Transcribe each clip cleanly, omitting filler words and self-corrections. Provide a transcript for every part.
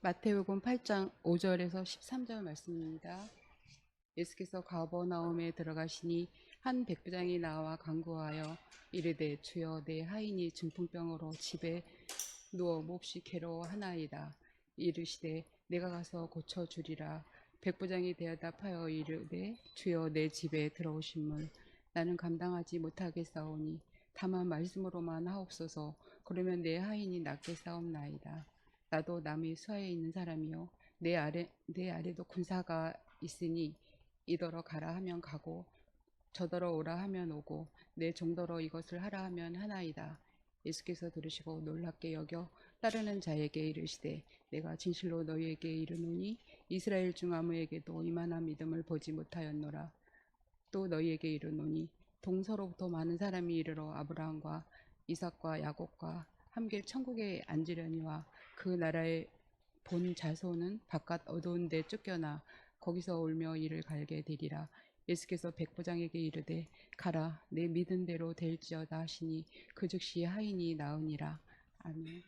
마태복음 8장 5절에서 13절 말씀입니다. 예수께서 가버나움에 들어가시니 한 백부장이 나와 간구하여 이르되 주여 내 하인이 중풍병으로 집에 누워 몹시 괴로워하나이다. 이르시되 내가 가서 고쳐주리라. 백부장이 대답하여 이르되 주여 내 집에 들어오심을 나는 감당하지 못하겠사오니 다만 말씀으로만 하옵소서. 그러면 내 하인이 낫겠사옵나이다. 나도 남의 수하에 있는 사람이요 내 아래도 군사가 있으니 이더러 가라 하면 가고 저더러 오라 하면 오고 내 종더러 이것을 하라 하면 하나이다. 예수께서 들으시고 놀랍게 여겨 따르는 자에게 이르시되 내가 진실로 너희에게 이르노니 이스라엘 중 아무에게도 이만한 믿음을 보지 못하였노라. 또 너희에게 이르노니 동서로부터 많은 사람이 이르러 아브라함과 이삭과 야곱과 함께 천국에 앉으려니와 그 나라의 본 자손은 바깥 어두운 데 쫓겨나 거기서 울며 이를 갈게 되리라. 예수께서 백부장에게 이르되 가라 내 믿은 대로 될지어다 하시니 그 즉시 하인이 나으니라. 아멘.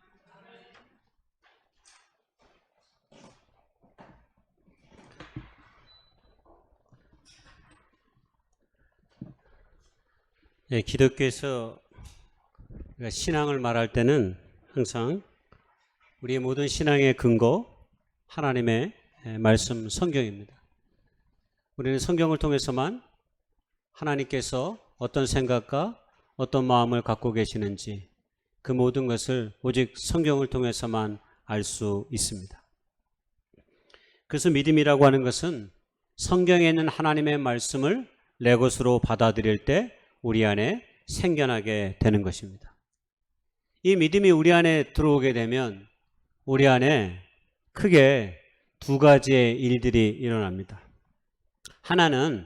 네, 기독교에서 우리가 신앙을 말할 때는 항상 우리의 모든 신앙의 근거 하나님의 말씀 성경입니다. 우리는 성경을 통해서만 하나님께서 어떤 생각과 어떤 마음을 갖고 계시는지 그 모든 것을 오직 성경을 통해서만 알 수 있습니다. 그래서 믿음이라고 하는 것은 성경에 있는 하나님의 말씀을 내 것으로 받아들일 때 우리 안에 생겨나게 되는 것입니다. 이 믿음이 우리 안에 들어오게 되면 우리 안에 크게 두 가지의 일들이 일어납니다. 하나는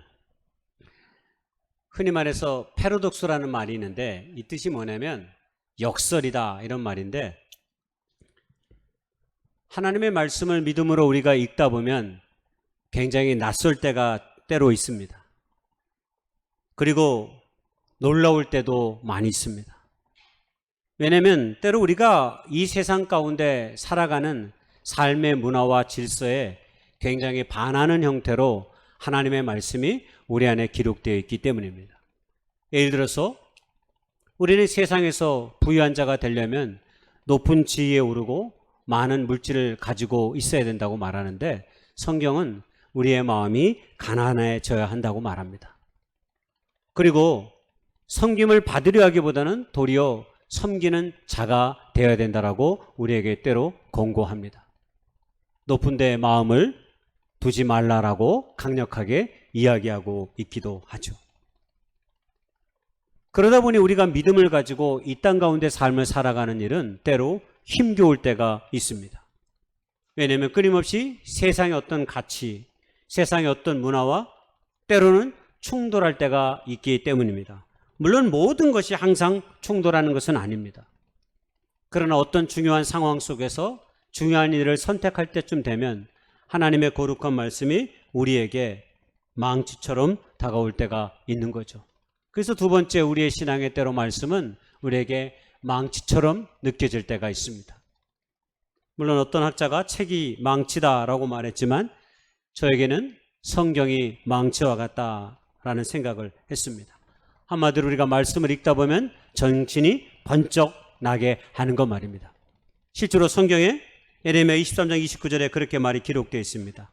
흔히 말해서 패러독스라는 말이 있는데 이 뜻이 뭐냐면 역설이다 이런 말인데, 하나님의 말씀을 믿음으로 우리가 읽다 보면 굉장히 낯설 때가 때로 있습니다. 그리고 놀라울 때도 많이 있습니다. 왜냐하면 때로 우리가 이 세상 가운데 살아가는 삶의 문화와 질서에 굉장히 반하는 형태로 하나님의 말씀이 우리 안에 기록되어 있기 때문입니다. 예를 들어서 우리는 세상에서 부유한 자가 되려면 높은 지위에 오르고 많은 물질을 가지고 있어야 된다고 말하는데, 성경은 우리의 마음이 가난해져야 한다고 말합니다. 그리고 섬김을 받으려 하기보다는 도리어 섬기는 자가 되어야 된다라고 우리에게 때로 권고합니다. 높은 데 마음을 두지 말라라고 강력하게 이야기하고 있기도 하죠. 그러다 보니 우리가 믿음을 가지고 이 땅 가운데 삶을 살아가는 일은 때로 힘겨울 때가 있습니다. 왜냐하면 끊임없이 세상의 어떤 가치, 세상의 어떤 문화와 때로는 충돌할 때가 있기 때문입니다. 물론 모든 것이 항상 충돌하는 것은 아닙니다. 그러나 어떤 중요한 상황 속에서 중요한 일을 선택할 때쯤 되면 하나님의 거룩한 말씀이 우리에게 망치처럼 다가올 때가 있는 거죠. 그래서 두 번째, 우리의 신앙의 때로 말씀은 우리에게 망치처럼 느껴질 때가 있습니다. 물론 어떤 학자가 책이 망치다라고 말했지만 저에게는 성경이 망치와 같다라는 생각을 했습니다. 한마디로 우리가 말씀을 읽다 보면 정신이 번쩍 나게 하는 것 말입니다. 실제로 성경에 예레미야 23장 29절에 그렇게 말이 기록되어 있습니다.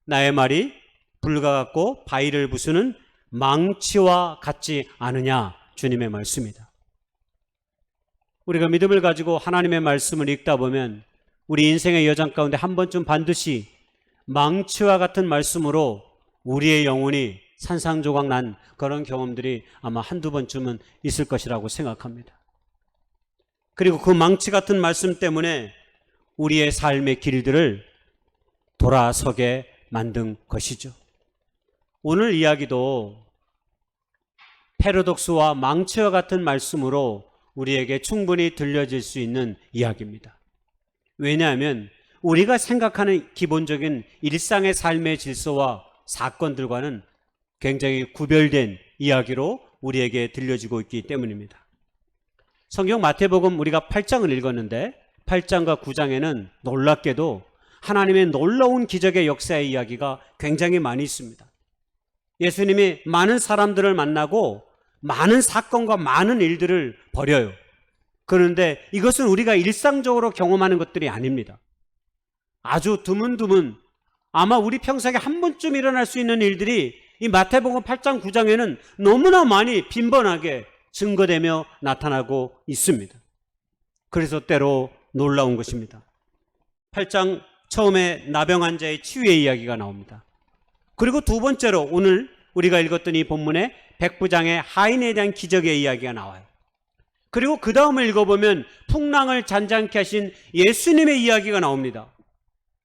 나의 말이 불과 같고 바위를 부수는 망치와 같지 않으냐, 주님의 말씀이다. 우리가 믿음을 가지고 하나님의 말씀을 읽다 보면 우리 인생의 여정 가운데 한 번쯤 반드시 망치와 같은 말씀으로 우리의 영혼이 산산조각 난 그런 경험들이 아마 한두 번쯤은 있을 것이라고 생각합니다. 그리고 그 망치 같은 말씀 때문에 우리의 삶의 길들을 돌아서게 만든 것이죠. 오늘 이야기도 패러독스와 망치와 같은 말씀으로 우리에게 충분히 들려질 수 있는 이야기입니다. 왜냐하면 우리가 생각하는 기본적인 일상의 삶의 질서와 사건들과는 굉장히 구별된 이야기로 우리에게 들려지고 있기 때문입니다. 성경 마태복음 우리가 8장을 읽었는데 8장과 9장에는 놀랍게도 하나님의 놀라운 기적의 역사의 이야기가 굉장히 많이 있습니다. 예수님이 많은 사람들을 만나고 많은 사건과 많은 일들을 벌여요. 그런데 이것은 우리가 일상적으로 경험하는 것들이 아닙니다. 아주 드문드문 아마 우리 평생에 한 번쯤 일어날 수 있는 일들이 이 마태복음 8장 9장에는 너무나 많이 빈번하게 증거되며 나타나고 있습니다. 그래서 때로 놀라운 것입니다. 8장 처음에 나병 환자의 치유의 이야기가 나옵니다. 그리고 두 번째로 오늘 우리가 읽었던 이 본문에 백부장의 하인에 대한 기적의 이야기가 나와요. 그리고 그 다음을 읽어보면 풍랑을 잔잔케 하신 예수님의 이야기가 나옵니다.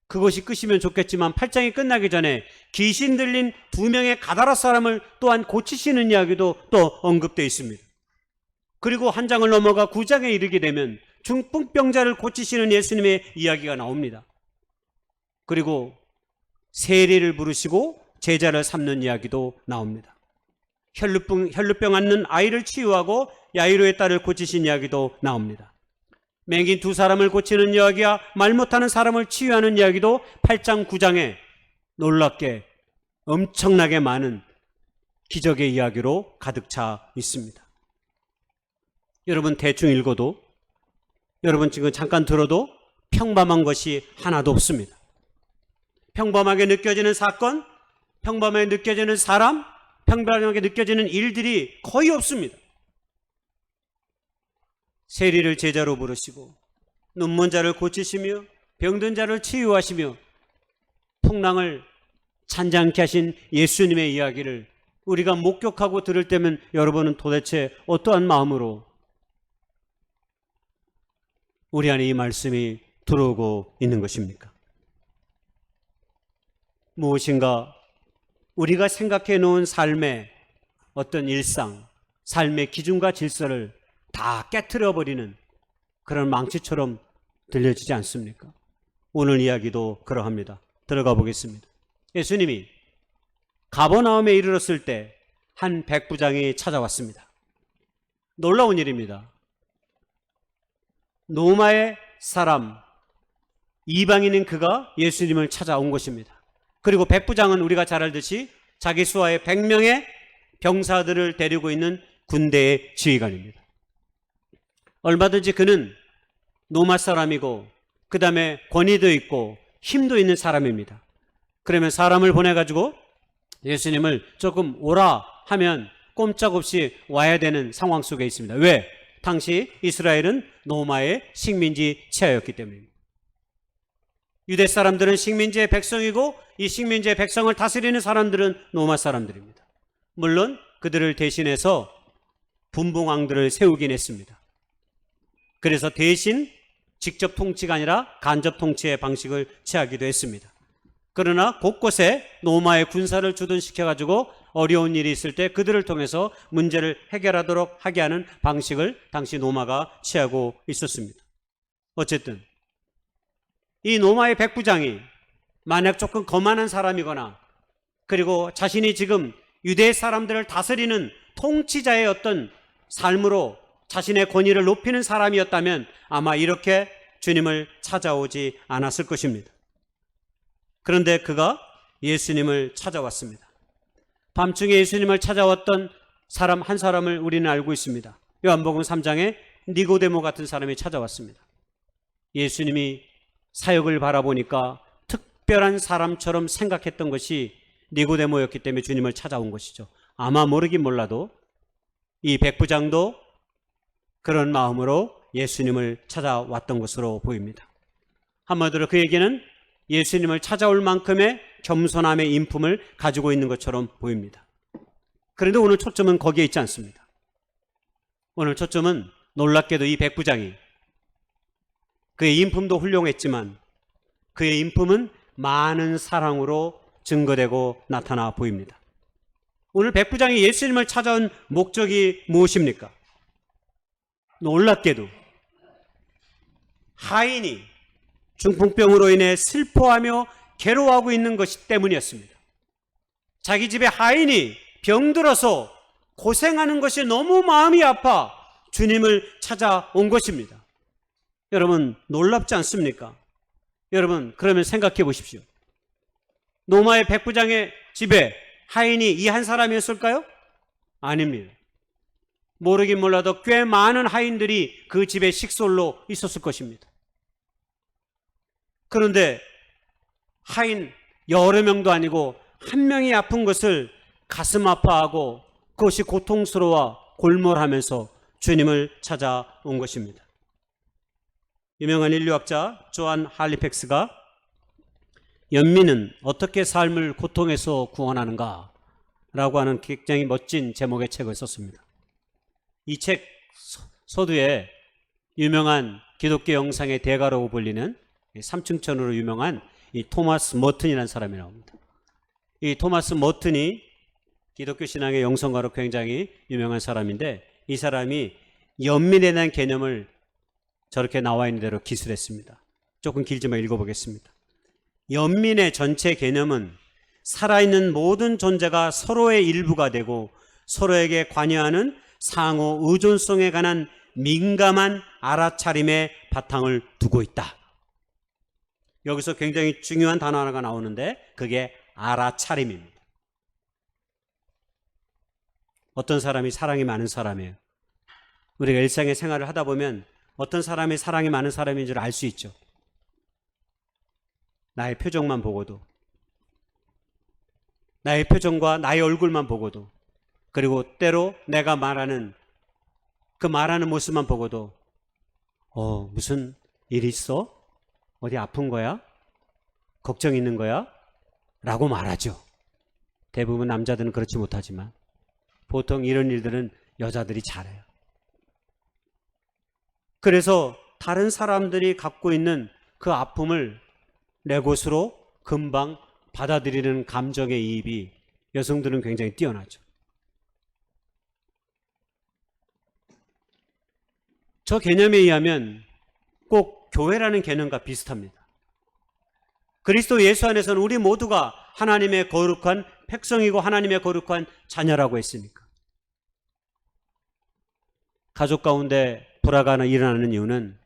그것이 끝이면 좋겠지만 8장이 끝나기 전에 귀신 들린 2명의 가다라 사람을 또한 고치시는 이야기도 또 언급되어 있습니다. 그리고 한 장을 넘어가 9장에 이르게 되면 중풍병자를 고치시는 예수님의 이야기가 나옵니다. 그리고 세리를 부르시고 제자를 삼는 이야기도 나옵니다. 혈루병 앓는 아이를 치유하고 야이로의 딸을 고치신 이야기도 나옵니다. 맹인 2사람을 고치는 이야기와 말 못하는 사람을 치유하는 이야기도 8장 9장에 놀랍게 엄청나게 많은 기적의 이야기로 가득 차 있습니다. 여러분 대충 읽어도, 여러분 지금 잠깐 들어도 평범한 것이 하나도 없습니다. 평범하게 느껴지는 사건, 평범하게 느껴지는 사람, 평범하게 느껴지는 일들이 거의 없습니다. 세리를 제자로 부르시고 눈먼 자를 고치시며 병든 자를 치유하시며 풍랑을 잔잔케 하신 예수님의 이야기를 우리가 목격하고 들을 때면 여러분은 도대체 어떠한 마음으로 우리 안에 이 말씀이 들어오고 있는 것입니까? 무엇인가 우리가 생각해 놓은 삶의 어떤 일상, 삶의 기준과 질서를 다 깨트려 버리는 그런 망치처럼 들려지지 않습니까? 오늘 이야기도 그러합니다. 들어가 보겠습니다. 예수님이 가버나움에 이르렀을 때 한 백부장이 찾아왔습니다. 놀라운 일입니다. 노마의 사람, 이방인인 그가 예수님을 찾아온 것입니다. 그리고 백부장은 우리가 잘 알듯이 자기 수하에 100명의 병사들을 데리고 있는 군대의 지휘관입니다. 얼마든지 그는 노마 사람이고 그 다음에 권위도 있고 힘도 있는 사람입니다. 그러면 사람을 보내가지고 예수님을 조금 오라 하면 꼼짝없이 와야 되는 상황 속에 있습니다. 왜? 당시 이스라엘은 로마의 식민지 치하였기 때문입니다. 유대 사람들은 식민지의 백성이고 이 식민지의 백성을 다스리는 사람들은 로마 사람들입니다. 물론 그들을 대신해서 분봉왕들을 세우긴 했습니다. 그래서 대신 직접 통치가 아니라 간접 통치의 방식을 취하기도 했습니다. 그러나 곳곳에 로마의 군사를 주둔시켜가지고 어려운 일이 있을 때 그들을 통해서 문제를 해결하도록 하게 하는 방식을 당시 로마가 취하고 있었습니다. 어쨌든 이 로마의 백부장이 만약 조금 거만한 사람이거나 그리고 자신이 지금 유대 사람들을 다스리는 통치자의 어떤 삶으로 자신의 권위를 높이는 사람이었다면 아마 이렇게 주님을 찾아오지 않았을 것입니다. 그런데 그가 예수님을 찾아왔습니다. 밤중에 예수님을 찾아왔던 사람 한 사람을 우리는 알고 있습니다. 요한복음 3장에 니고데모 같은 사람이 찾아왔습니다. 예수님이 사역을 바라보니까 특별한 사람처럼 생각했던 것이 니고데모였기 때문에 주님을 찾아온 것이죠. 아마 모르긴 몰라도 이 백부장도 그런 마음으로 예수님을 찾아왔던 것으로 보입니다. 한마디로 그에게는 예수님을 찾아올 만큼의 겸손함의 인품을 가지고 있는 것처럼 보입니다. 그런데 오늘 초점은 거기에 있지 않습니다. 오늘 초점은 놀랍게도 이 백부장이 그의 인품도 훌륭했지만 그의 인품은 많은 사랑으로 증거되고 나타나 보입니다. 오늘 백부장이 예수님을 찾아온 목적이 무엇입니까? 놀랍게도 하인이 중풍병으로 인해 슬퍼하며 괴로워하고 있는 것이 때문이었습니다. 자기 집에 하인이 병들어서 고생하는 것이 너무 마음이 아파 주님을 찾아온 것입니다. 여러분 놀랍지 않습니까? 여러분, 그러면 생각해 보십시오. 로마의 백부장의 집에 하인이 이 한 사람이었을까요? 아닙니다. 모르긴 몰라도 꽤 많은 하인들이 그 집에 식솔로 있었을 것입니다. 그런데 하인 여러 명도 아니고 한 명이 아픈 것을 가슴 아파하고 그것이 고통스러워 골몰하면서 주님을 찾아온 것입니다. 유명한 인류학자 조한 할리팩스가 연민은 어떻게 삶을 고통에서 구원하는가 라고 하는 굉장히 멋진 제목의 책을 썼습니다. 이 책 서두에 유명한 기독교 영상의 대가라고 불리는 삼층천으로 유명한 이 토마스 머튼이라는 사람이 나옵니다. 이 토마스 머튼이 기독교 신앙의 영성가로 굉장히 유명한 사람인데, 이 사람이 연민에 대한 개념을 저렇게 나와 있는 대로 기술했습니다. 조금 길지만 읽어보겠습니다. 연민의 전체 개념은 살아있는 모든 존재가 서로의 일부가 되고 서로에게 관여하는 상호 의존성에 관한 민감한 알아차림의 바탕을 두고 있다. 여기서 굉장히 중요한 단어 하나가 나오는데 그게 알아차림입니다. 어떤 사람이 사랑이 많은 사람이에요. 우리가 일상의 생활을 하다 보면 어떤 사람이 사랑이 많은 사람인 줄 알 수 있죠. 나의 표정만 보고도, 나의 표정과 나의 얼굴만 보고도, 그리고 때로 내가 말하는 그 말하는 모습만 보고도 무슨 일 있어? 어디 아픈 거야? 걱정 있는 거야? 라고 말하죠. 대부분 남자들은 그렇지 못하지만 보통 이런 일들은 여자들이 잘해요. 그래서 다른 사람들이 갖고 있는 그 아픔을 내 것으로 금방 받아들이는 감정의 이입이 여성들은 굉장히 뛰어나죠. 저 개념에 의하면 꼭 교회라는 개념과 비슷합니다. 그리스도 예수 안에서는 우리 모두가 하나님의 거룩한 백성이고 하나님의 거룩한 자녀라고 했으니까. 가족 가운데 불화가 일어나는 이유는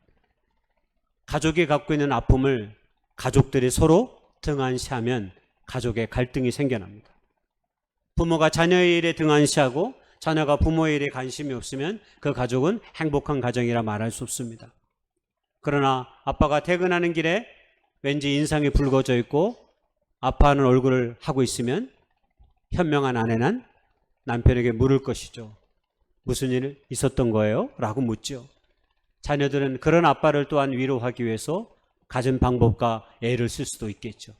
가족이 갖고 있는 아픔을 가족들이 서로 등한시하면 가족에 갈등이 생겨납니다. 부모가 자녀의 일에 등한시하고 자녀가 부모의 일에 관심이 없으면 그 가족은 행복한 가정이라 말할 수 없습니다. 그러나 아빠가 퇴근하는 길에 왠지 인상이 붉어져 있고 아파하는 얼굴을 하고 있으면 현명한 아내는 남편에게 물을 것이죠. 무슨 일 있었던 거예요? 라고 묻죠. 자녀들은 그런 아빠를 또한 위로하기 위해서 가진 방법과 애를 쓸 수도 있겠죠.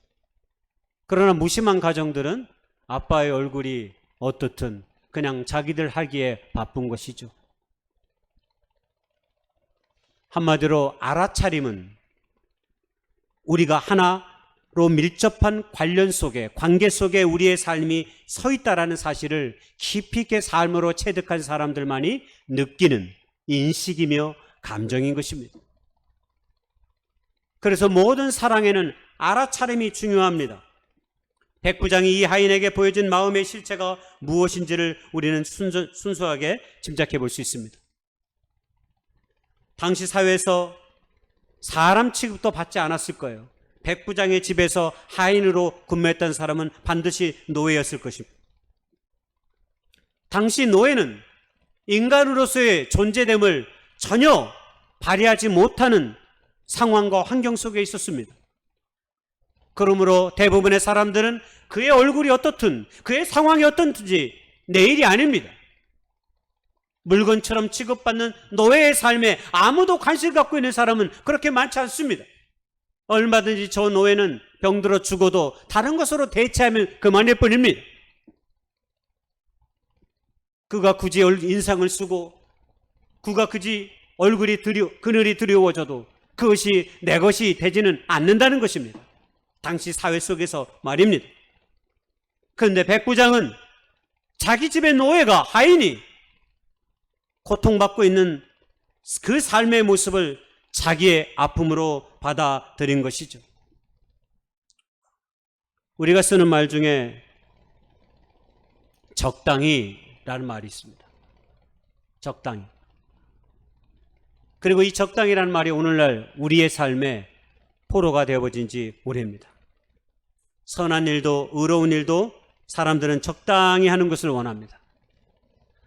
그러나 무심한 가정들은 아빠의 얼굴이 어떻든 그냥 자기들 하기에 바쁜 것이죠. 한마디로 알아차림은 우리가 하나로 밀접한 관련 속에, 관계 속에 우리의 삶이 서 있다라는 사실을 깊이 있게 삶으로 체득한 사람들만이 느끼는 인식이며 감정인 것입니다. 그래서 모든 사랑에는 알아차림이 중요합니다. 백부장이 이 하인에게 보여준 마음의 실체가 무엇인지를 우리는 순수하게 짐작해 볼 수 있습니다. 당시 사회에서 사람 취급도 받지 않았을 거예요. 백부장의 집에서 하인으로 근무했던 사람은 반드시 노예였을 것입니다. 당시 노예는 인간으로서의 존재됨을 전혀 발휘하지 못하는 상황과 환경 속에 있었습니다. 그러므로 대부분의 사람들은 그의 얼굴이 어떻든 그의 상황이 어떻든지 내 일이 아닙니다. 물건처럼 취급받는 노예의 삶에 아무도 관심을 갖고 있는 사람은 그렇게 많지 않습니다. 얼마든지 저 노예는 병들어 죽어도 다른 것으로 대체하면 그만일 뿐입니다. 그가 굳이 인상을 쓰고 그가 굳이 그늘이 두려워져도 그것이 내 것이 되지는 않는다는 것입니다. 당시 사회 속에서 말입니다. 그런데 백부장은 자기 집의 노예가, 하인이 고통받고 있는 그 삶의 모습을 자기의 아픔으로 받아들인 것이죠. 우리가 쓰는 말 중에 적당히라는 말이 있습니다. 적당히. 그리고 이 적당히라는 말이 오늘날 우리의 삶에 포로가 되어버진 지 오래입니다. 선한 일도 의로운 일도 사람들은 적당히 하는 것을 원합니다.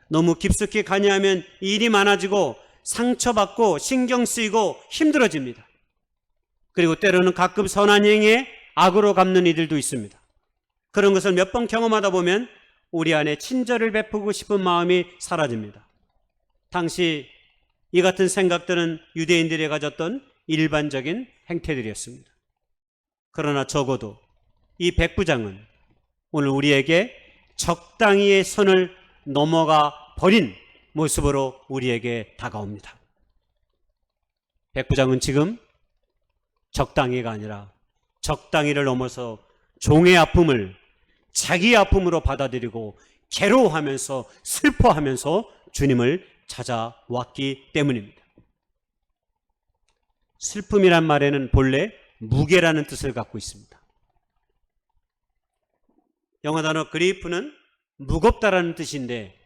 너무 깊숙이 관여하면 일이 많아지고 상처받고 신경 쓰이고 힘들어집니다. 그리고 때로는 가끔 선한 행위에 악으로 갚는 이들도 있습니다. 그런 것을 몇 번 경험하다 보면 우리 안에 친절을 베푸고 싶은 마음이 사라집니다. 당시 이 같은 생각들은 유대인들이 가졌던 일반적인 행태들이었습니다. 그러나 적어도 이 백부장은 오늘 우리에게 적당히의 선을 넘어가 버린 모습으로 우리에게 다가옵니다. 백부장은 지금 적당히가 아니라 적당히를 넘어서 종의 아픔을 자기의 아픔으로 받아들이고 괴로워하면서 슬퍼하면서 주님을 찾아왔기 때문입니다. 슬픔이란 말에는 본래 무게라는 뜻을 갖고 있습니다. 영어 단어 그리프는 무겁다라는 뜻인데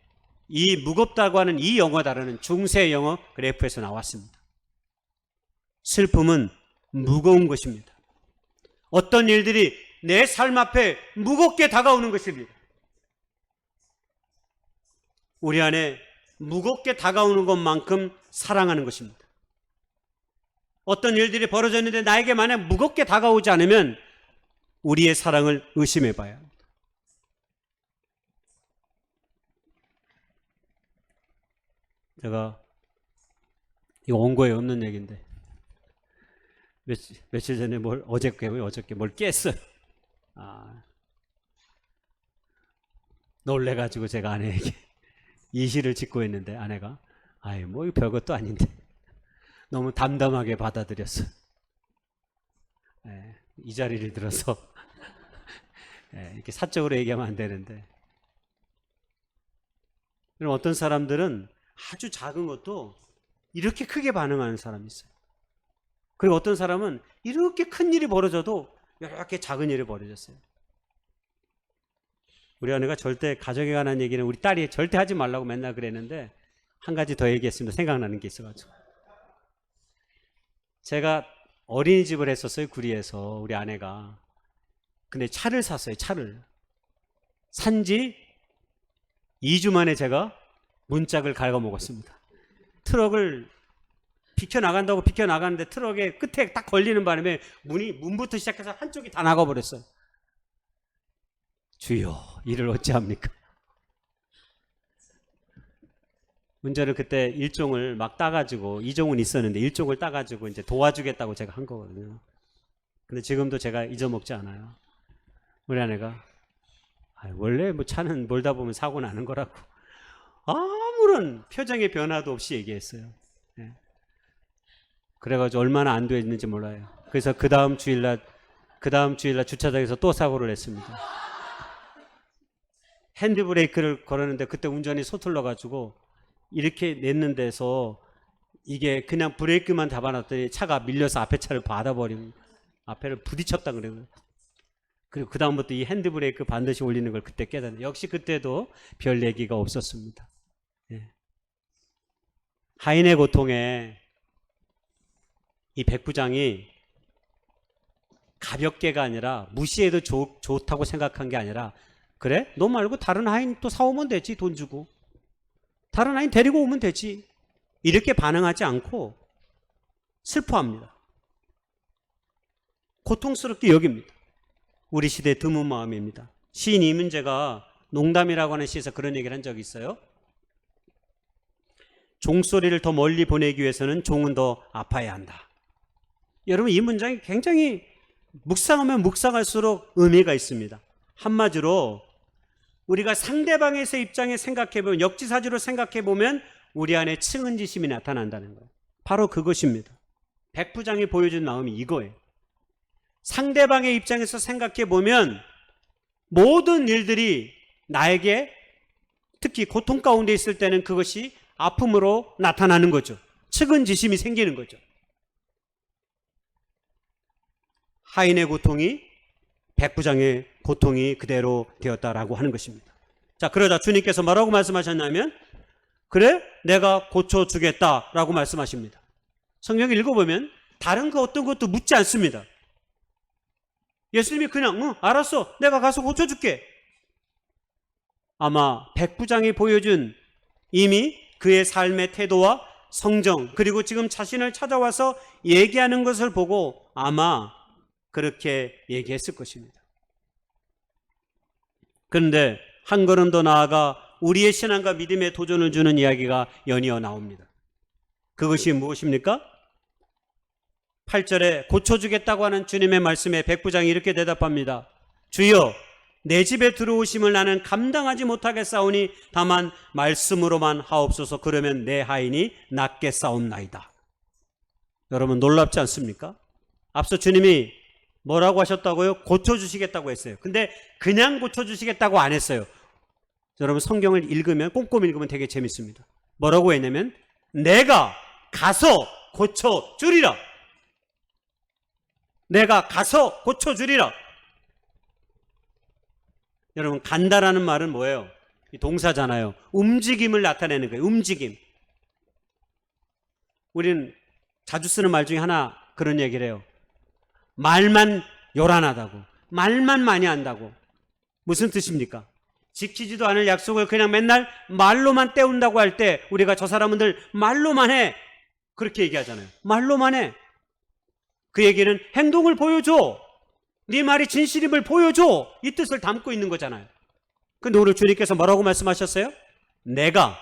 이 무겁다고 하는 이 영어 단어는 중세 영어 그래프에서 나왔습니다. 슬픔은 무거운 것입니다. 어떤 일들이 내 삶 앞에 무겁게 다가오는 것입니다. 우리 안에 무겁게 다가오는 것만큼 사랑하는 것입니다. 어떤 일들이 벌어졌는데 나에게 만약 무겁게 다가오지 않으면 우리의 사랑을 의심해 봐야 합니다. 제가 이거 원고에 없는 얘기인데 며칠 전에 어저께 뭘 깼어요. 놀래가지고 제가 아내에게 이시를 짓고 있는데 아내가 뭐 별것도 아닌데 너무 담담하게 받아들였어요. 이 자리를 들어서 이렇게 사적으로 얘기하면 안 되는데 그럼 어떤 사람들은 아주 작은 것도 이렇게 크게 반응하는 사람이 있어요. 그리고 어떤 사람은 이렇게 큰 일이 벌어져도 이렇게 작은 일이 벌어졌어요. 우리 아내가 절대 가정에 관한 얘기는 우리 딸이 절대 하지 말라고 맨날 그랬는데 한 가지 더 얘기했습니다. 생각나는 게 있어가지고. 제가 어린이집을 했었어요. 구리에서 우리 아내가. 근데 차를 샀어요. 차를. 산지 2주 만에 제가 문짝을 갉아먹었습니다. 트럭을 비켜나간다고 비켜나가는데 트럭의 끝에 딱 걸리는 바람에 문부터 시작해서 한쪽이 다 나가버렸어요. 주여, 이를 어찌합니까? 문제는 그때 일종을 막 따가지고, 이종은 있었는데 일종을 따가지고 이제 도와주겠다고 제가 한 거거든요. 근데 지금도 제가 잊어먹지 않아요. 우리 아내가 원래 뭐 차는 몰다 보면 사고 나는 거라고 아무런 표정의 변화도 없이 얘기했어요. 그래가지고 얼마나 안 됐는지 몰라요. 그래서 그 다음 주일날 주차장에서 또 사고를 냈습니다. 핸드브레이크를 걸었는데 그때 운전이 서툴러가지고 이렇게 냈는 데서 이게 그냥 브레이크만 잡아놨더니 차가 밀려서 앞에 차를 받아버리고 앞에를 부딪혔다 그래요. 그리고 그 다음부터 이 핸드브레이크 반드시 올리는 걸 그때 깨닫는. 역시 그때도 별 얘기가 없었습니다. 하인의 고통에 이 백부장이 가볍게가 아니라 무시해도 좋다고 생각한 게 아니라 그래? 너 말고 다른 하인 또 사오면 되지. 돈 주고 다른 하인 데리고 오면 되지. 이렇게 반응하지 않고 슬퍼합니다. 고통스럽게 여깁니다. 우리 시대의 드문 마음입니다. 시인 이문재가 농담이라고 하는 시에서 그런 얘기를 한 적이 있어요. 종소리를 더 멀리 보내기 위해서는 종은 더 아파야 한다. 여러분, 이 문장이 굉장히 묵상하면 묵상할수록 의미가 있습니다. 한마디로 우리가 상대방의 입장에 생각해보면, 역지사지로 생각해보면 우리 안에 측은지심이 나타난다는 거예요. 바로 그것입니다. 백부장이 보여준 마음이 이거예요. 상대방의 입장에서 생각해보면 모든 일들이 나에게 특히 고통 가운데 있을 때는 그것이 아픔으로 나타나는 거죠. 측은지심이 생기는 거죠. 하인의 고통이 백부장의 고통이 그대로 되었다라고 하는 것입니다. 자, 그러자 주님께서 뭐라고 말씀하셨냐면 그래? 내가 고쳐주겠다라고 말씀하십니다. 성경 읽어보면 다른 거 어떤 것도 묻지 않습니다. 예수님이 그냥 알았어, 내가 가서 고쳐줄게. 아마 백부장이 보여준 이미 그의 삶의 태도와 성정, 그리고 지금 자신을 찾아와서 얘기하는 것을 보고 아마 그렇게 얘기했을 것입니다. 그런데 한 걸음 더 나아가 우리의 신앙과 믿음에 도전을 주는 이야기가 연이어 나옵니다. 그것이 무엇입니까? 8절에 고쳐주겠다고 하는 주님의 말씀에 백부장이 이렇게 대답합니다. 주여, 내 집에 들어오심을 나는 감당하지 못하겠사오니 다만 말씀으로만 하옵소서. 그러면 내 하인이 낫게 싸움나이다. 여러분 놀랍지 않습니까? 앞서 주님이 뭐라고 하셨다고요? 고쳐주시겠다고 했어요. 근데 그냥 고쳐주시겠다고 안 했어요. 여러분 성경을 읽으면, 꼼꼼히 읽으면 되게 재밌습니다. 뭐라고 했냐면 내가 가서 고쳐주리라. 내가 가서 고쳐주리라. 여러분 간다라는 말은 뭐예요? 동사잖아요. 움직임을 나타내는 거예요. 움직임. 우리는 자주 쓰는 말 중에 하나 그런 얘기를 해요. 말만 요란하다고, 말만 많이 한다고. 무슨 뜻입니까? 지키지도 않을 약속을 그냥 맨날 말로만 때운다고 할 때 우리가 저 사람들 말로만 해, 그렇게 얘기하잖아요. 말로만 해. 그 얘기는 행동을 보여줘, 네 말이 진실임을 보여줘, 이 뜻을 담고 있는 거잖아요. 근데 오늘 주님께서 뭐라고 말씀하셨어요? 내가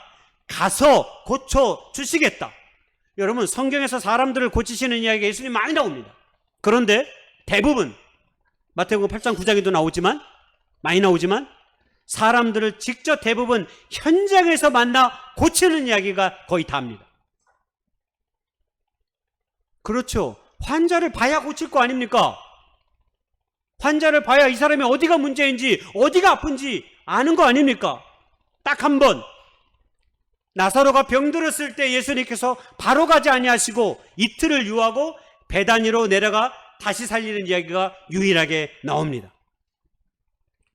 가서 고쳐주시겠다. 여러분 성경에서 사람들을 고치시는 이야기가 예수님 많이 나옵니다. 그런데 대부분 마태복음 8장 9장에도 나오지만, 많이 나오지만 사람들을 직접 대부분 현장에서 만나 고치는 이야기가 거의 다입니다. 그렇죠. 환자를 봐야 고칠 거 아닙니까? 환자를 봐야 이 사람이 어디가 문제인지, 어디가 아픈지 아는 거 아닙니까? 딱 한 번 나사로가 병들었을 때 예수님께서 바로 가지 아니하시고 이틀을 유하고 베다니로 내려가 다시 살리는 이야기가 유일하게 나옵니다.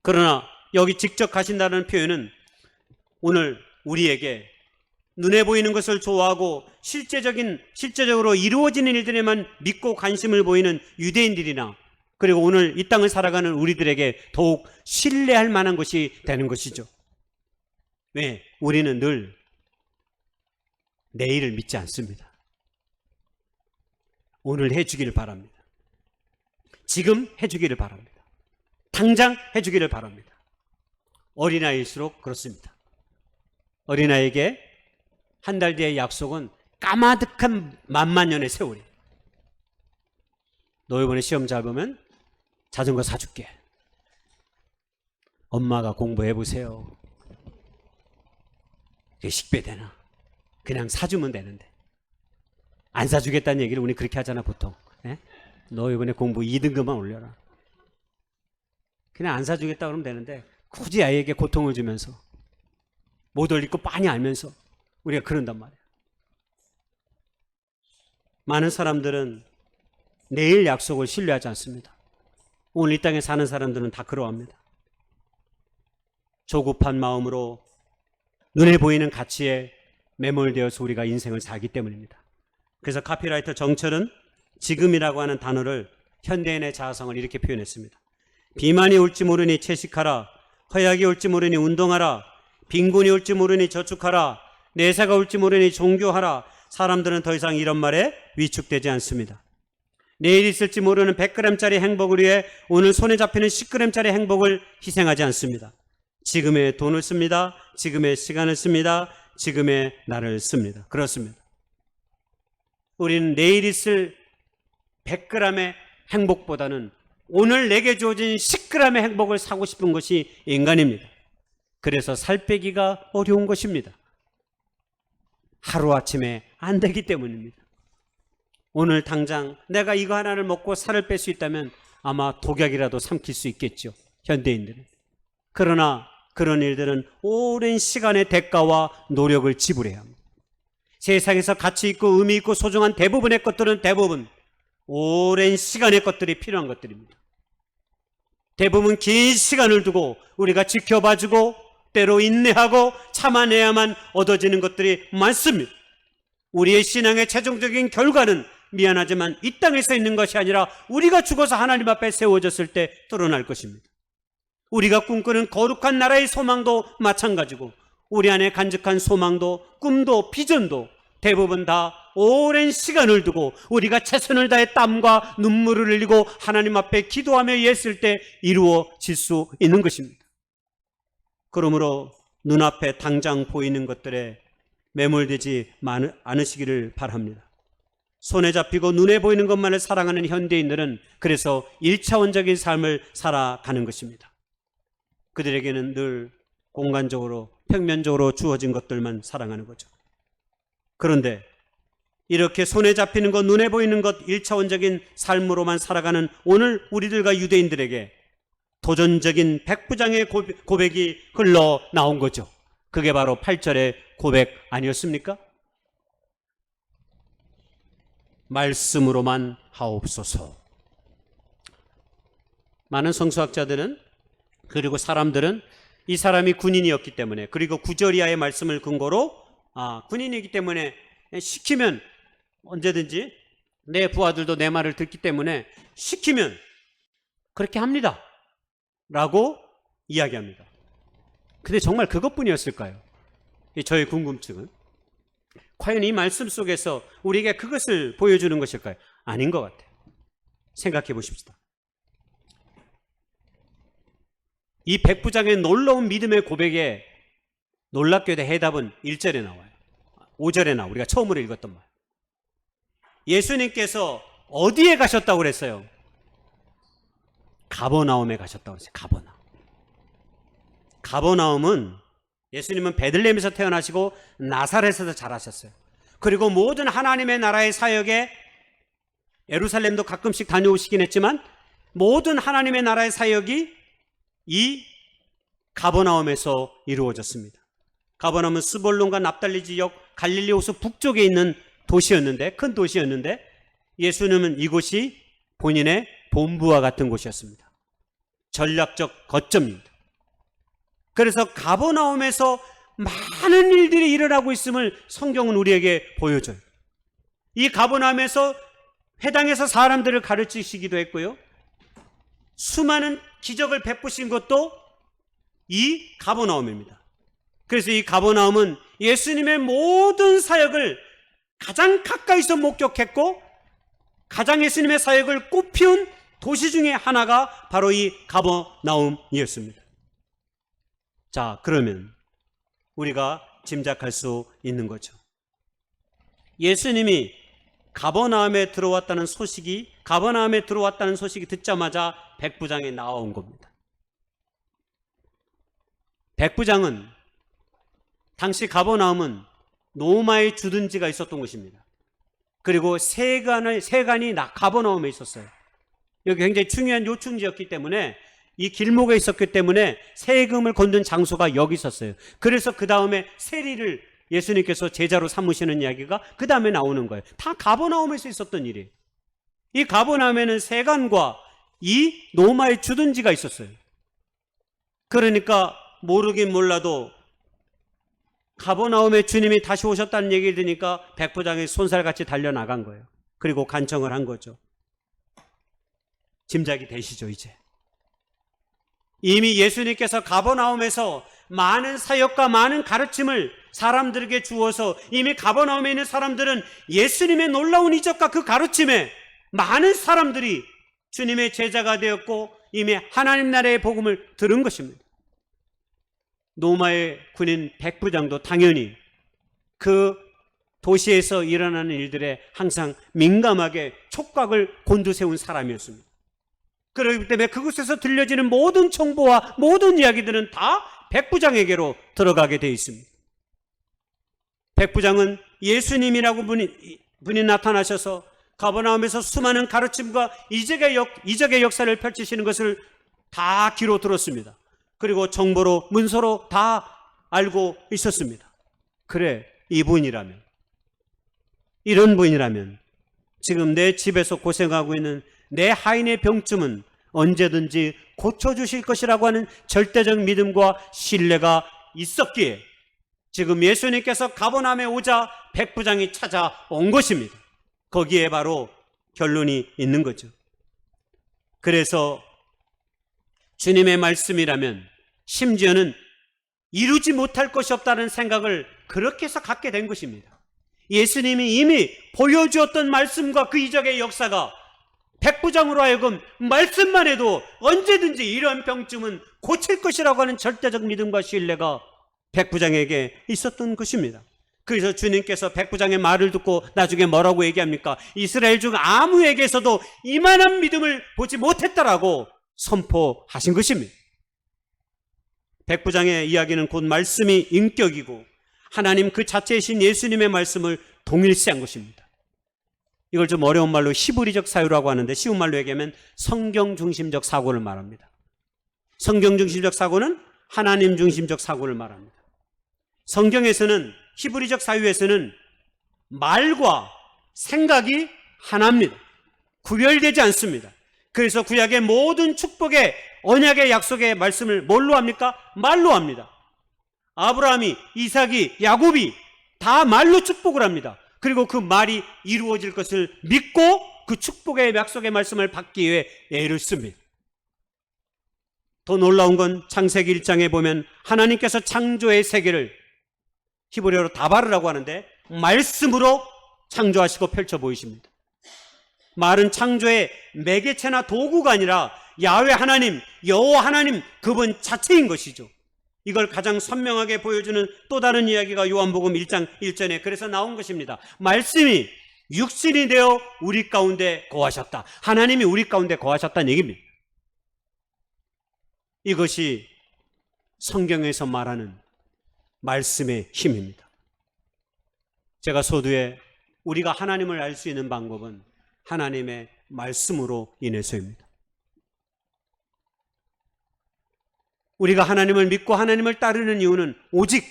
그러나 여기 직접 가신다는 표현은 오늘 우리에게 눈에 보이는 것을 좋아하고 실제적으로 이루어지는 일들에만 믿고 관심을 보이는 유대인들이나, 그리고 오늘 이 땅을 살아가는 우리들에게 더욱 신뢰할 만한 것이 되는 것이죠. 왜? 우리는 늘 내일을 믿지 않습니다. 오늘 해주기를 바랍니다. 지금 해주기를 바랍니다. 당장 해주기를 바랍니다. 어린아이일수록 그렇습니다. 어린아이에게 한 달 뒤의 약속은 까마득한 만만년의 세월이. 너 이번에 시험 잘 보면 자전거 사줄게. 엄마가 공부해보세요. 그게 식배되나? 그냥 사주면 되는데. 안 사주겠다는 얘기를 우리 그렇게 하잖아 보통. 예? 너 이번에 공부 2등급만 올려라. 그냥 안 사주겠다 그러면 되는데 굳이 아이에게 고통을 주면서 못 올릴 거 빤히 알면서 우리가 그런단 말이에요. 많은 사람들은 내일 약속을 신뢰하지 않습니다. 오늘 이 땅에 사는 사람들은 다 그러합니다. 조급한 마음으로 눈에 보이는 가치에 매몰되어서 우리가 인생을 살기 때문입니다. 그래서 카피라이터 정철은 지금이라고 하는 단어를 현대인의 자아성을 이렇게 표현했습니다. 비만이 올지 모르니 채식하라. 허약이 올지 모르니 운동하라. 빈곤이 올지 모르니 저축하라. 내사가 올지 모르니 종교하라. 사람들은 더 이상 이런 말에 위축되지 않습니다. 내일 있을지 모르는 100g짜리 행복을 위해 오늘 손에 잡히는 10g짜리 행복을 희생하지 않습니다. 지금의 돈을 씁니다. 지금의 시간을 씁니다. 지금의 나를 씁니다. 그렇습니다. 우리는 내일 있을 100g의 행복보다는 오늘 내게 주어진 10g의 행복을 사고 싶은 것이 인간입니다. 그래서 살 빼기가 어려운 것입니다. 하루아침에 안 되기 때문입니다. 오늘 당장 내가 이거 하나를 먹고 살을 뺄 수 있다면 아마 독약이라도 삼킬 수 있겠죠, 현대인들은. 그러나 그런 일들은 오랜 시간의 대가와 노력을 지불해야 합니다. 세상에서 가치 있고 의미 있고 소중한 대부분의 것들은 대부분 오랜 시간의 것들이 필요한 것들입니다. 대부분 긴 시간을 두고 우리가 지켜봐주고 때로 인내하고 참아내야만 얻어지는 것들이 많습니다. 우리의 신앙의 최종적인 결과는 미안하지만 이 땅에서 있는 것이 아니라 우리가 죽어서 하나님 앞에 세워졌을 때 드러날 것입니다. 우리가 꿈꾸는 거룩한 나라의 소망도 마찬가지고 우리 안에 간직한 소망도 꿈도 비전도 대부분 다 오랜 시간을 두고 우리가 최선을 다해 땀과 눈물을 흘리고 하나님 앞에 기도하며 예했을 때 이루어질 수 있는 것입니다. 그러므로 눈앞에 당장 보이는 것들에 매몰되지 않으시기를 바랍니다. 손에 잡히고 눈에 보이는 것만을 사랑하는 현대인들은 그래서 1차원적인 삶을 살아가는 것입니다. 그들에게는 늘 공간적으로 평면적으로 주어진 것들만 사랑하는 거죠. 그런데 이렇게 손에 잡히는 것, 눈에 보이는 것 1차원적인 삶으로만 살아가는 오늘 우리들과 유대인들에게 도전적인 백부장의 고백이 흘러나온 거죠. 그게 바로 8절의 고백 아니었습니까? 말씀으로만 하옵소서. 많은 성서학자들은 그리고 사람들은 이 사람이 군인이었기 때문에 그리고 구절이하의 말씀을 근거로 군인이기 때문에 시키면 언제든지 내 부하들도 내 말을 듣기 때문에 시키면 그렇게 합니다 라고 이야기합니다. 근데 정말 그것뿐이었을까요? 저의 궁금증은 과연 이 말씀 속에서 우리에게 그것을 보여주는 것일까요? 아닌 것 같아요. 생각해 보십시다. 이 백부장의 놀라운 믿음의 고백에 놀랍게도 해답은 1절에 나와요. 5절에 나와요. 우리가 처음으로 읽었던 말. 예수님께서 어디에 가셨다고 그랬어요? 가버나움에 가셨다고 그랬어요. 가버나움은 예수님은 베들레헴에서 태어나시고 나사렛에서 자라셨어요. 그리고 모든 하나님의 나라의 사역에 예루살렘도 가끔씩 다녀오시긴 했지만 모든 하나님의 나라의 사역이 이 가버나움에서 이루어졌습니다. 가버나움은 스볼론과 납달리 지역 갈릴리 호수 북쪽에 있는 도시였는데, 큰 도시였는데 예수님은 이곳이 본인의 본부와 같은 곳이었습니다. 전략적 거점입니다. 그래서 가버나움에서 많은 일들이 일어나고 있음을 성경은 우리에게 보여줘요. 이 가버나움에서 회당에서 사람들을 가르치시기도 했고요. 수많은 기적을 베푸신 것도 이 가버나움입니다. 그래서 이 가버나움은 예수님의 모든 사역을 가장 가까이서 목격했고 가장 예수님의 사역을 꽃피운 도시 중에 하나가 바로 이 가버나움이었습니다. 자, 그러면 우리가 짐작할 수 있는 거죠. 예수님이 가버나움에 들어왔다는 소식이 듣자마자 백부장이 나온 겁니다. 백부장은 당시 가버나움은 로마의 주둔지가 있었던 곳입니다. 그리고 세관이 가버나움에 있었어요. 여기 굉장히 중요한 요충지였기 때문에 이 길목에 있었기 때문에 세금을 걷는 장소가 여기 있었어요. 그래서 그 다음에 세리를 예수님께서 제자로 삼으시는 이야기가 그 다음에 나오는 거예요. 다 가버나움에서 있었던 일이에요. 이 가버나움에는 세관과 이 로마의 주둔지가 있었어요. 그러니까 모르긴 몰라도 가버나움에 주님이 다시 오셨다는 얘기를 들으니까 백부장이 손살같이 달려나간 거예요. 그리고 간청을 한 거죠. 짐작이 되시죠, 이제? 이미 예수님께서 가버나움에서 많은 사역과 많은 가르침을 사람들에게 주어서 이미 가버나움에 있는 사람들은 예수님의 놀라운 이적과 그 가르침에 많은 사람들이 주님의 제자가 되었고 이미 하나님 나라의 복음을 들은 것입니다. 로마의 군인 백부장도 당연히 그 도시에서 일어나는 일들에 항상 민감하게 촉각을 곤두세운 사람이었습니다. 그렇기 때문에 그곳에서 들려지는 모든 정보와 모든 이야기들은 다 백부장에게로 들어가게 되어 있습니다. 백부장은 예수님이라고 분이 나타나셔서 가버나움에서 수많은 가르침과 이적의 역사를 펼치시는 것을 다 귀로 들었습니다. 그리고 정보로 문서로 다 알고 있었습니다. 그래, 이런 분이라면 지금 내 집에서 고생하고 있는 내 하인의 병쯤은 언제든지 고쳐주실 것이라고 하는 절대적 믿음과 신뢰가 있었기에 지금 예수님께서 가버나움에 오자 백부장이 찾아온 것입니다. 거기에 바로 결론이 있는 거죠. 그래서 주님의 말씀이라면 심지어는 이루지 못할 것이 없다는 생각을 그렇게 해서 갖게 된 것입니다. 예수님이 이미 보여주었던 말씀과 그 이적의 역사가 백부장으로 하여금 말씀만 해도 언제든지 이런 병쯤은 고칠 것이라고 하는 절대적 믿음과 신뢰가 백부장에게 있었던 것입니다. 그래서 주님께서 백부장의 말을 듣고 나중에 뭐라고 얘기합니까? 이스라엘 중 아무에게서도 이만한 믿음을 보지 못했다라고 선포하신 것입니다. 백부장의 이야기는 곧 말씀이 인격이고 하나님 그 자체이신 예수님의 말씀을 동일시한 것입니다. 이걸 좀 어려운 말로 히브리적 사유라고 하는데 쉬운 말로 얘기하면 성경 중심적 사고를 말합니다. 성경 중심적 사고는 하나님 중심적 사고를 말합니다. 성경에서는 히브리적 사유에서는 말과 생각이 하나입니다. 구별되지 않습니다. 그래서 구약의 모든 축복의 언약의 약속의 말씀을 뭘로 합니까? 말로 합니다. 아브라함이, 이삭이, 야곱이 다 말로 축복을 합니다. 그리고 그 말이 이루어질 것을 믿고 그 축복의 약속의 말씀을 받기 위해 애를 씁니다. 더 놀라운 건 창세기 1장에 보면 하나님께서 창조의 세계를 히브리어로 다바르라고 하는데 말씀으로 창조하시고 펼쳐 보이십니다. 말은 창조의 매개체나 도구가 아니라 야훼 하나님, 여호와 하나님 그분 자체인 것이죠. 이걸 가장 선명하게 보여주는 또 다른 이야기가 요한복음 1장 1절에 그래서 나온 것입니다. 말씀이 육신이 되어 우리 가운데 거하셨다. 하나님이 우리 가운데 거하셨다는 얘기입니다. 이것이 성경에서 말하는 말씀의 힘입니다. 제가 소두에 우리가 하나님을 알 수 있는 방법은 하나님의 말씀으로 인해서입니다. 우리가 하나님을 믿고 하나님을 따르는 이유는 오직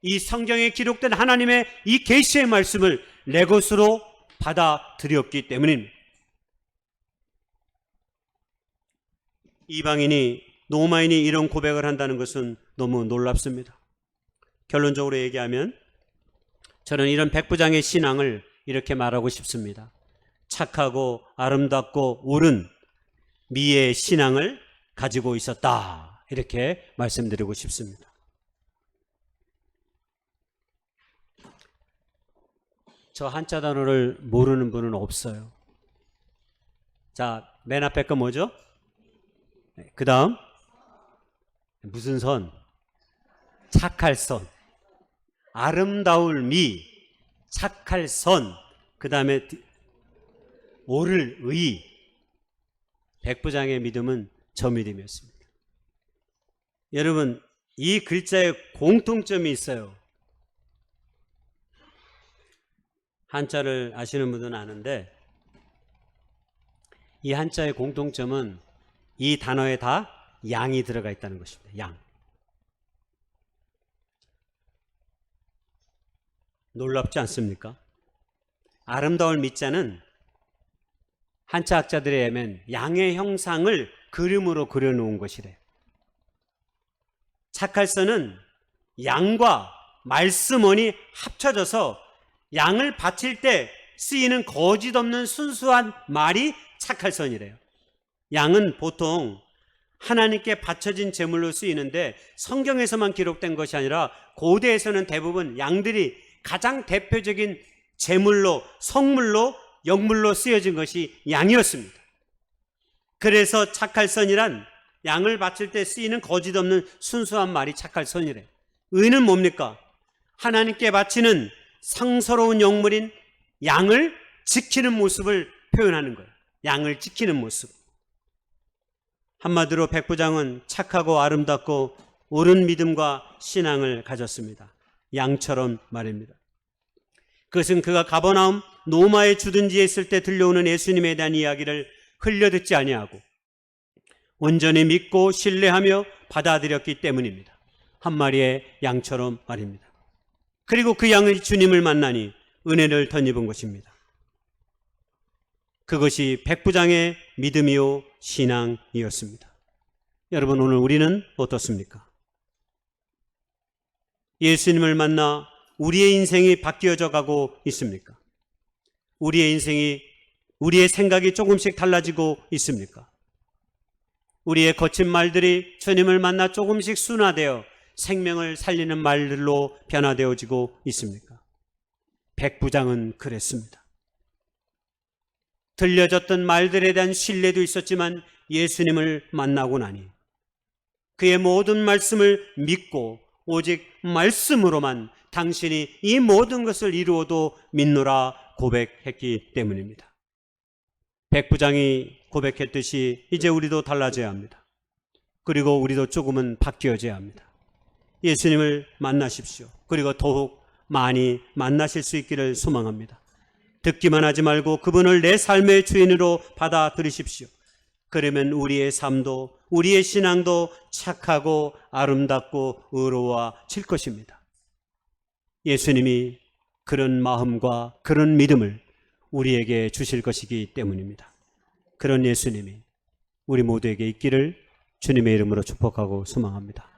이 성경에 기록된 하나님의 이 계시의 말씀을 내 것으로 받아들였기 때문입니다. 이방인이 로마인이 이런 고백을 한다는 것은 너무 놀랍습니다. 결론적으로 얘기하면 저는 이런 백부장의 신앙을 이렇게 말하고 싶습니다. 착하고 아름답고 옳은 미의 신앙을 가지고 있었다. 이렇게 말씀드리고 싶습니다. 저 한자 단어를 모르는 분은 없어요. 자, 맨 앞에 거 뭐죠? 그 다음 무슨 선? 착할 선. 아름다울 미, 착할 선. 그 다음에 옳을 의. 백부장의 믿음은 저 믿음이었습니다. 여러분, 이 글자에 공통점이 있어요. 한자를 아시는 분들은 아는데 이 한자의 공통점은 이 단어에 다 양이 들어가 있다는 것입니다. 양. 놀랍지 않습니까? 아름다울 미자는 한자 학자들에 의하면 양의 형상을 그림으로 그려놓은 것이래요. 착할 선은 양과 말씀원이 합쳐져서 양을 바칠 때 쓰이는 거짓 없는 순수한 말이 착할 선이래요. 양은 보통 하나님께 바쳐진 제물로 쓰이는데 성경에서만 기록된 것이 아니라 고대에서는 대부분 양들이 가장 대표적인 제물로, 성물로, 영물로 쓰여진 것이 양이었습니다. 그래서 착할 선이란 양을 바칠 때 쓰이는 거짓 없는 순수한 말이 착할 선이래. 의는 뭡니까? 하나님께 바치는 상서로운 영물인 양을 지키는 모습을 표현하는 거예요. 양을 지키는 모습. 한마디로 백부장은 착하고 아름답고 옳은 믿음과 신앙을 가졌습니다. 양처럼 말입니다. 그것은 그가 가버나움 노마의 주둔지에 있을 때 들려오는 예수님에 대한 이야기를 흘려듣지 아니하고 온전히 믿고 신뢰하며 받아들였기 때문입니다. 한 마리의 양처럼 말입니다. 그리고 그 양이 주님을 만나니 은혜를 덧입은 것입니다. 그것이 백부장의 믿음이요 신앙이었습니다. 여러분, 오늘 우리는 어떻습니까? 예수님을 만나 우리의 인생이 바뀌어져 가고 있습니까? 우리의 인생이, 우리의 생각이 조금씩 달라지고 있습니까? 우리의 거친 말들이 주님을 만나 조금씩 순화되어 생명을 살리는 말들로 변화되어지고 있습니까? 백부장은 그랬습니다. 들려졌던 말들에 대한 신뢰도 있었지만 예수님을 만나고 나니 그의 모든 말씀을 믿고 오직 말씀으로만 당신이 이 모든 것을 이루어도 믿노라 고백했기 때문입니다. 백부장이 고백했듯이 이제 우리도 달라져야 합니다. 그리고 우리도 조금은 바뀌어져야 합니다. 예수님을 만나십시오. 그리고 더욱 많이 만나실 수 있기를 소망합니다. 듣기만 하지 말고 그분을 내 삶의 주인으로 받아들이십시오. 그러면 우리의 삶도, 우리의 신앙도 착하고 아름답고 의로워질 것입니다. 예수님이 그런 마음과 그런 믿음을 우리에게 주실 것이기 때문입니다. 그런 예수님이 우리 모두에게 있기를 주님의 이름으로 축복하고 소망합니다.